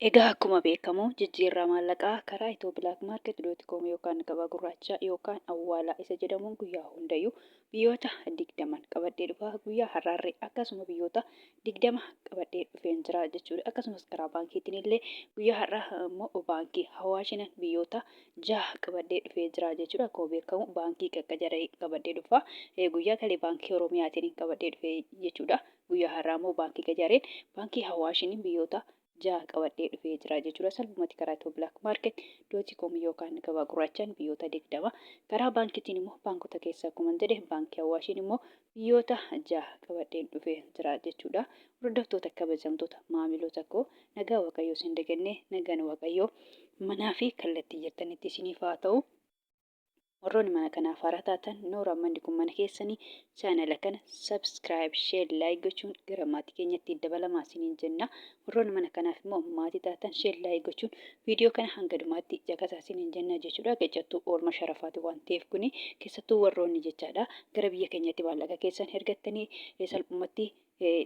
Egaa akkuma beekamu jijjiirraa maallaqaa karaa Itoophiyaak.com yookaan gabaa gurraachaa yookaan awwaalaa isa jedhamuun guyyaa hundayyuu biyyoota 20 qabadhee dhufa. Guyyaa har'aarree akkasuma biyyoota 20 qabadhee dhufeen jira jechuudha. Akkasumas karaa baankiitiin illee guyyaa har'aa immoo baankii Hawaashiin biyyoota 6 qabadhee dhufee jira jechuudha. Akkuma beekamu baankii qaqqajaree qabadhee dhufa. Guyyaa kalee baankii Oromiyaatiin qabadhee dhufee jechuudha. Guyyaa har'aa immoo baankii qajareen baankii Hawaashiin biyyoota 6 qabadhee dhufee jira jechuudha. Salphumatti karaa Itoophiyaak.com yookaan gabaa gurraachaan biyyoota 20 karaa baankiitiin immoo baankota keessaa akkuma jedhe baankii Hawaashiin immoo biyyoota 6 qabadhee dhufee jira jechuudha. Hordoftoota kabajamtoota maamiloota koo nagaa waaqayyoo isin dagannee nagaan waaqayyoo manaa fi kallattii jirtanitti isiniif haa ta'u. Warroonni mana kanaaf haaraa taatan Nooraan manni kun mana keessanii chaanala kana sabskiraayib sheer laayik gochuun gara maatii keenyatti dabalamaa isiniin jenna. Warroonni mana kanaaf immoo maatii taatan sheer laayik gochuun viidiyoo kana hanga dhumaatti caqasaa isiniin jenna jechuudha. Keessattuu oolma sharafaati waan ta'eef kuni keessattuu warroonni jechaadha gara biyya keenyatti maallaqa keessan ergattanii salphumatti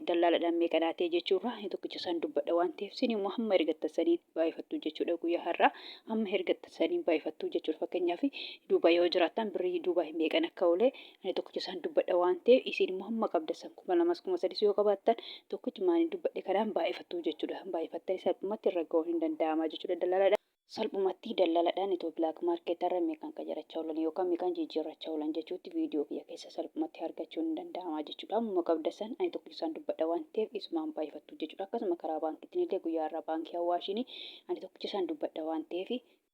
dallaaladhaan meeqanaa ta'e jechuudha. Tokkicha isaan dubbadha waan ta'eef isin immoo hamma ergattasaniin baay'ifattu jechuudha. Guyyaa har'aa hamma ergattasaniin baay'ifattu jechuudha. Fakkeenyaaf Duubaa yoo jiraattan birrii Duubaa meeqan akka oolee tokkicha isaan dubbadha waan ta'eef isin immoo hamma qabdassan 2,000 yoo qabaattan tokkicha maaliin dubbadhe kanaan baay'ifattu jechuudha. Baay'ifattanii salphumatti irra ga'uun hin danda'ama jechuudha. Dallaaladhaan salphumatti dallaaladhaan Itoophiyaak.irra meeqan qajarachaa oolan yookaan meeqan jijjiirrachaa oolan jechuutti viidiyoo biyya keessa salphumatti argachuun hin danda'ama jechuudha. Amma qabdasan ani tokkicha isaan dubbadha waan ta'eef isumaan baay'ifattu jechuudha. Akkasuma karaa baankiitiin illee guyyaa har'aa baankii Hawaashiin ani tokkicha isaan dubbadha waan ta'eef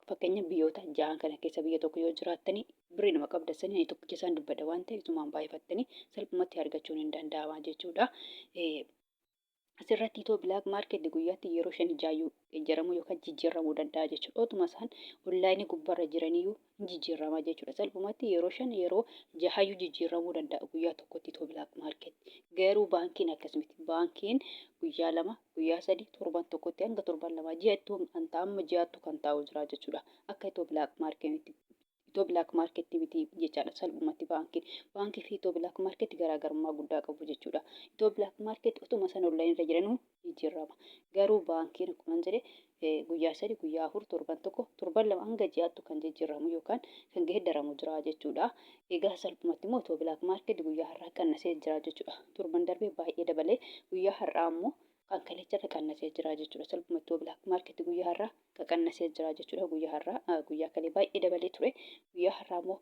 fakkeenya biyyoota 6 kana keessa biyya tokko yoo jiraattanii birrii nama qabdasanii ani tokkicha isaan dubbadha waan ta'eef isumaan baay'ifattanii salphumatti argachuun hin danda'ama jechuudha. Asirratti Itoophiyaak guyyaatti yeroo 5 ijaayyuu ijaaramuu yookaan jijjiiramuu danda'a jechuudha. Otuma isaan onlaayinii gubbaarra jiraniyyuu hin jijjiirama jechuudha. Salphumatti yeroo 5 yeroo 6 jijjiiramuu danda'a guyyaa tokkotti Itoophiyaak. Garuu baankiin akkas miti. Baankiin guyyaa 2 guyyaa 3 torban tokkotti hanga torban 2 ji'attuu kan ta'amu ji'attuu kan taa'u jira jechuudha. Akka Itoophiyaak miti jechaadha. Salphumatti baankii fi Itoophiyaak garaagarummaa guddaa qabu jechuudha. Itoophiyaak utuma san onlaayinii irra jiranuu jijjiirama. Garuu baankiin akkuma jedhe guyyaa 3 guyyaa 4 torban tokko torban 2 hanga ji'aattu kan jijjiiramu yookaan kan geeddaramu jira jechuudha. Egaa salphumatti immoo Itoophiyaak guyyaa har'aa qannasee jira jechuudha. Torban darbee baay'ee dabalee guyyaa har'aa immoo kan kalecha qannasee jira jechuudha. Salphumatti Itoophiyaak guyyaa har'aa qannasee jira jechuudha. Guyyaa har'aa guyyaa kalee baay'ee dabalee ture. Guyyaa har'aa immoo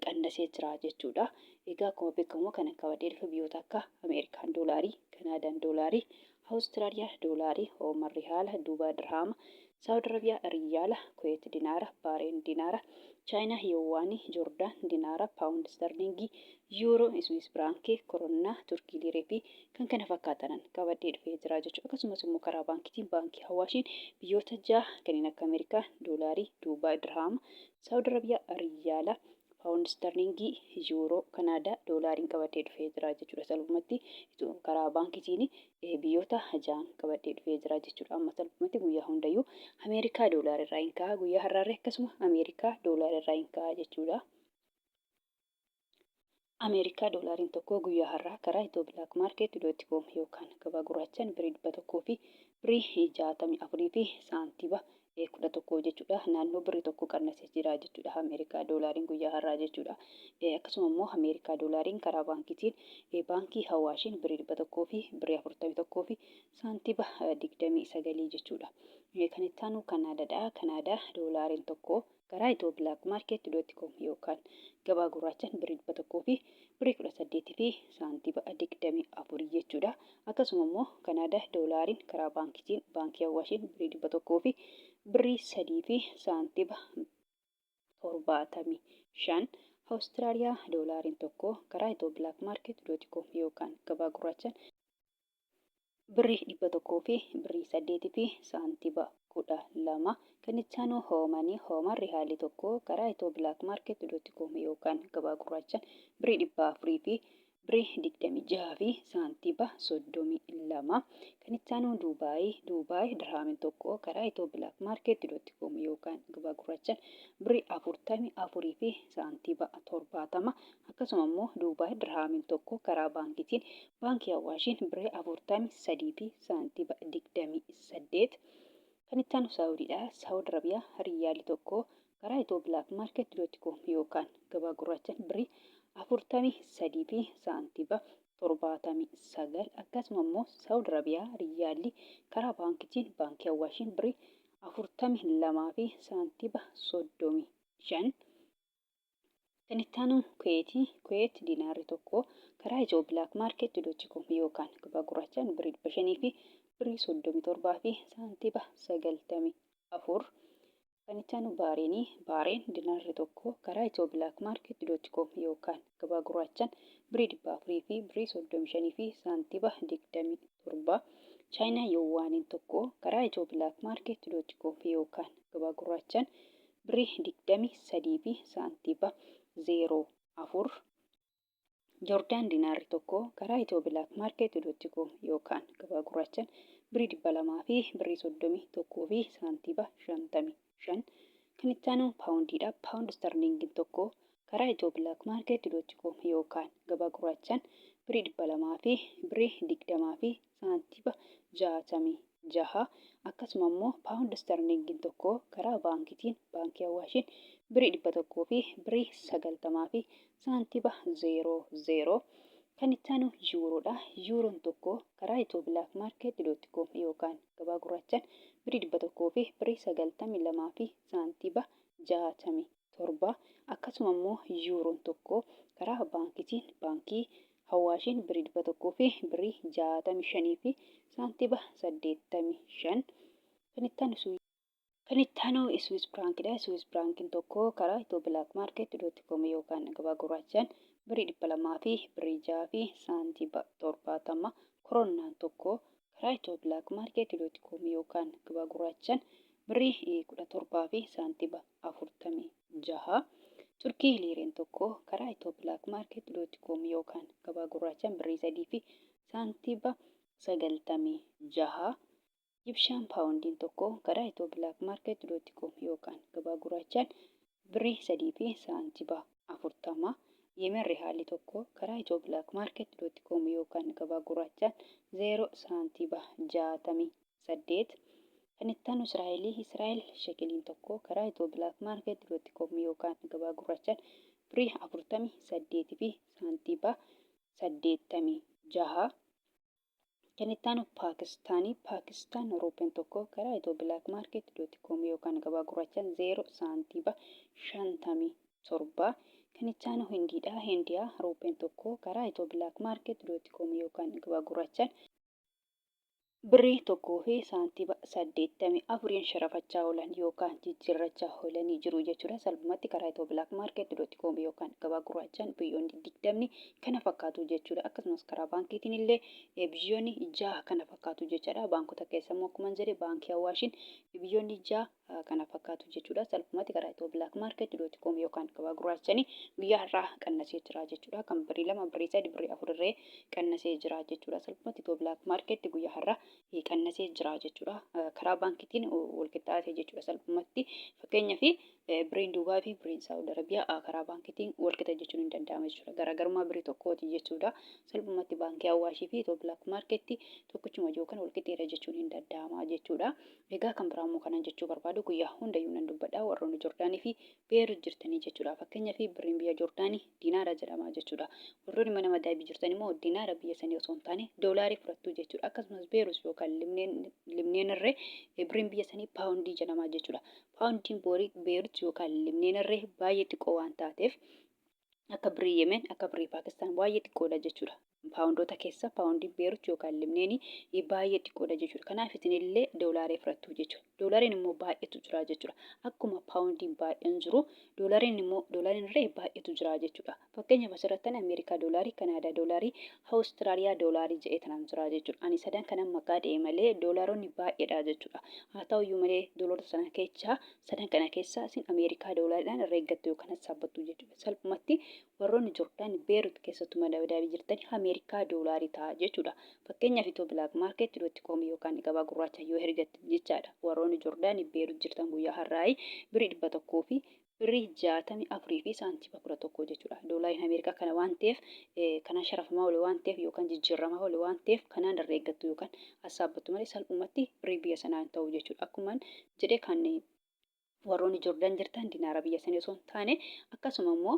qannasee jira jechuudha. Egaa akkuma beekamu kan qabadhee dhufe biyyoota akka Ameerikaan doolaarii, Kanaadaan doolaarii, Awustiraaliyaa doolaarii, Oomarri haala, Duubaa dirhaama, Saawud Arabiyaa riyaala, Kuweet dinaara, Baareen dinaara, Chaayinaa yuwaanii, Joordaan dinaara, Paawuнд sterlingii, Yuuroo, Iswiis firaankii, Koronaa, Turkii liiree fi kan kana fakkaatan qabadhee dhufee jira jechuudha. Akkasumas immoo karaa baankiitiin baankii Hawaashiin biyyoota 6 kanneen akka Ameerikaa doolaarii, Duubaa dirhaama, Saawud Arabiyaa riyaala, Paawuнд sterlingii, Yuuroo, Kanaadaa doolaariin qabadhee dhufee jira jechuudha. Salphumatti karaa baankiitiin biyyoota 6 qabadhee dhufee jira jechuudha. Amma salphumatti guyyaa hundayyuu Ameerikaa doolaara irraa hin ka'a. Guyyaa har'aarree akkasuma Ameerikaa doolaara irraa hin ka'a jechuudha. Ameerikaa doolaariin tokko guyyaa har'aa karaa Itoophiyaak.com yookaan gabaa gurraachaan birrii 100 fi birrii 64 fi saantiba 11 jechuudha. Naannoo birrii tokko qannasee jira jechuudha. Ameerikaa doolaariin guyyaa har'aa jechuudha. Akkasuma immoo Ameerikaa doolaariin karaa baankiitiin baankii Hawaashiin birrii 100 fi birrii 41 fi saantiba 29 jechuudha. Kan itti aanu Kanaadaadha. Kanaadaa doolaariin tokko karaa Itoophiyaak.com yookaan gabaa gurraachaan birrii 100 fi birrii 18 fi saantiba 24 jechuudha. Akkasuma immoo Kanaadaa doolaariin karaa baankiitiin baankii Hawaashiin birrii 100 fi birrii 3 fi saantiba 75. Awustiraaliyaa doolaariin tokko karaa Itoophiyaak.com yookaan gabaa gurraachaan birrii 100 fi birrii 8 fi saantiba 12. Kan itti aanu Oomarri haalli tokko karaa Itoophiyaak.com yookaan gabaa gurraachaan birrii 400 fi birrii 26 fi saantiba 32. Kan itti aanu Duubaay dirhaamiin tokko karaa Itoophiyaak.com yookaan gabaa gurraachaan birrii 44 fi saantiba 70. Akkasuma immoo Duubaay dirhaamiin tokko karaa baankiitiin baankii Hawaashiin birrii 43 fi saantiba 28. Kan itti aanu Saawudiidha. Saawud Arabiyaa riyyaalii tokko karaa Itoo Bilaak Maarket.com yookaan gabaa gurraachaan birrii 43 fi saantiba 79 akkasuma immoo Saawud Arabiyaa riyyaalii karaa baankii Awaashiin birrii 42 fi saantiba 35. Kan itti aanu Kuweet diinaarri tokko karaa Itoo Bilaak Maarket.com yookaan gabaa gurraachaan birrii 500 fi birrii 37 fi saantiba 94. Kan itti aanu Baareen diinaarri tokko karaa Itoo Bilaak Maarket.com yookaan gabaa gurraachaan birrii 400 fi birrii 35 fi saantiba 27. Chaayinaa Yuwaaniin tokko karaa Itoo Bilaak Maarket.com yookaan gabaa gurraachaan birrii 23 fi saantiba 04. Joordaan diinaarri tokko karaa Itoo Bilaak Maarket.com yookaan gabaa gurraachaan birrii 200 fi birrii 31 fi saantiba 55. Kan itti aanu Paawundiidha. Paawundi Sterlingiin tokko karaa Itoo Bilaak Maarket.com yookaan gabaa gurraachaan birrii 200 fi birrii 20 fi saantiba 66. Akkasuma immoo Paawundi Sterlingiin tokko karaa baankii Awaashiin birrii 100 fi birrii 90 fi saantiba 00. Kan itti aanu Yuuroodha. Yuuroon tokko karaa Itoo Bilaak Maarket.com yookaan gabaa gurraachaan birrii 100 fi birrii 92 fi saantiba 67. Akkasuma immoo Yuuroon tokko karaa baankii Awaashiin birrii 100 fi birrii 65 fi saantiba 85. Kan itti aanu Swiss Frankidha. Swiss Frankiin tokko karaa Itoo Bilaak Maarket.com yookaan gabaa gurraachaan birrii 200 fi birrii 6 fi saantiba 70. Koronaan tokko karaa Itoo Bilaak Maarket.com yookaan gabaa gurraachaan birrii 17 fi saantiba 46. Turkii liireen tokko karaa Itoo Bilaak Maarket.com yookaan gabaa gurraachaan birrii 3 fi saantiba 96. Egypshaan paawundiin tokko karaa Itoo Bilaak Maarket.com yookaan gabaa gurraachaan birrii 3 fi saantiba 40. Yemen rihaalii tokko karaa Itoo Bilaak Maarket.com yookaan gabaa gurraachaan 0 saantiba 68. Kan itti aanu Israa'el shekeliin tokko karaa Itoo Bilaak Maarket.com yookaan gabaa gurraachaan birrii 48 fi saantiba 86. Kan itti aanu Paakistaan ruupeen tokko karaa Itoo Bilaak Maarket.com yookaan gabaa gurraachaan 0 saantiba 57. Kan itti aanu Hindiidha. Hindiyaa ruupeen tokko karaa Itoo Bilaak Maarket.com yookaan gabaa gurraachaan birrii 1 fi saantiba 84 sharafachaa oolan yookaan jijjiirrachaa oolanii jiru jechuudha. Salphumatti karaa Itoo Bilaak Maarket.com yookaan gabaa gurraachaan biyyoonni 20 kana fakkaatu jechuudha. Akkasumas karaa baankiitiin illee biyyoonni 6 kana fakkaatu jechuudha. Baankota keessa immoo akkuma jedhe baankii Awaashiin biyyoonni 6 kana fakkaatu jechuudha. Salphumatti karaa Itoo Bilaak Maarket.com yookaan gabaa gurraachaan guyyaa har'aa qannasee jira jechuudha. Kan birrii 2 birrii 3 birrii 4 irree qannasee jira jechuudha. Salphumatti Itoo Bilaak Maarket guyyaa har'aa qannasee jira jechuudha. Karaa baankiitiin wal qixxaatee jechuudha. Salphumatti fakkeenyaaf biriin Duubaa fi biriin Saawud Arabiyaa karaa baankiitiin wal qixa jechuun hin danda'amu jechuudha. Garaagarummaa birii tokkooti jechuudha. Salphumatti baankii Awaashii fi Itoo Bilaak Maarketti tokkichuma yookaan wal qixxeedha jechuun hin danda'ama jechuudha. Egaa kan biraa immoo kanan jechuu barbaadu guyyaa hundayyuu nan dubbadha. Warroonni Joordaanii fi Beerut jirtanii jechuudha. Fakkeenyaaf biriin biyya Joordaanii diinaara jedhama jechuudha. Warroonni mana madaabii jirtan immoo diinaara biyya sanii osoo hin taane doolaarii fudhattu jechuudha. Akkasumas Beerus yookaan Libneen irree biriin biyya sanii paawundii jedhama jechuudha. Paawundiin Beerut yookaan Libneen irree baay'ee xiqqoo waan taateef akka birii Yemen akka birii Paakistaan baay'ee xiqqoodha jechuudha. Paawundoota keessa paawundiin Beerut yookaan Libneenii baay'ee xiqqoodha jechuudha. Kanaaf isinillee doolaarii fudhattu jechuudha. Doolaariin immoo baay'eetu jira jechuudha. Akkuma paawundiin baay'een jiru doolaariin irree baay'eetu jira jechuudha. Fakkeenyaaf asirratti Ameerikaa doolaarii, Kanaadaa doolaarii, Awustiraaliyaa doolaarii jedhee tanaan jira jechuudha. Ani sadan kanan maqaa dha'e malee doolaaronni baay'eedha jechuudha. Haa ta'uyyuu malee doolaara sana keessaa sadan kana keessaa isin Ameerikaa doolaariidhaan irra eeggattu yookaan saabbattu jechuudha. Salphumatti warroonni Joordaan Beerut keessattuu madaabii jirtan Ameerikaa doolaarii ta'a jechuudha. Fakkeenyaaf Itoo Bilaak Maarket.com yookaan gabaa gurraacha yoo ergattan jechaadha. Warroonni Joordaan Beerut jirtan guyyaa har'aa birii 100 fi birrii 64 fi saantima 11 jechuudha. Doolaariin Ameerikaa kana waan ta'eef kanaan sharafamaa oole waan ta'eef yookaan jijjiiramaa oole waan ta'eef kanaan irra eeggattu yookaan hasaabbattu malee salphumatti birrii biyya sanaa hin ta'u jechuudha. Akkuman jedhee kan warroonni Joordaan jirtan dinaara biyya sanii osoo hin taane akkasuma immoo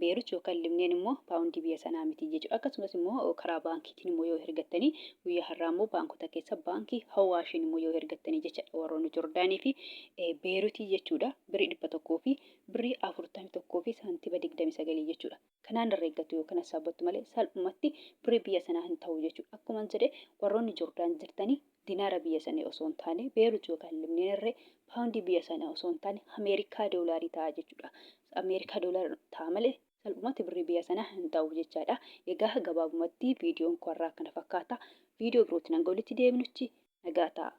Beerut yookaan Libneen immoo paawundii biyya sanaa miti jechuudha. Akkasumas immoo karaa baankiitiin immoo yoo ergattanii guyyaa har'aa immoo baankota keessa baankii Hawaashiin immoo yoo ergattanii jechaadha warroonni Joordaanii fi Beerutii jechuudha. Birrii 100 fi birrii 41 fi saantiba 29 jechuudha. Kanaan irra eeggattu yookaan hasaabbattu malee salphumatti birrii biyya sanaa hin ta'u jechuudha. Akkuma jedhe warroonni Joordaan jirtanii dinaara biyya sanii osoo hin taane Beerut yookaan Libneen irree paawundii biyya sanaa osoo hin taane Ameerikaa doolaarii ta'a jechuudha. Ameerikaa doolaara ta'a malee salphumatti birrii biyya sanaa hin ta'u jechaadha. Egaa gabaabumatti viidiyoon koo har'aa kana fakkaata. Viidiyoo birootiin hanga walitti deebinutti nagaa ta'a.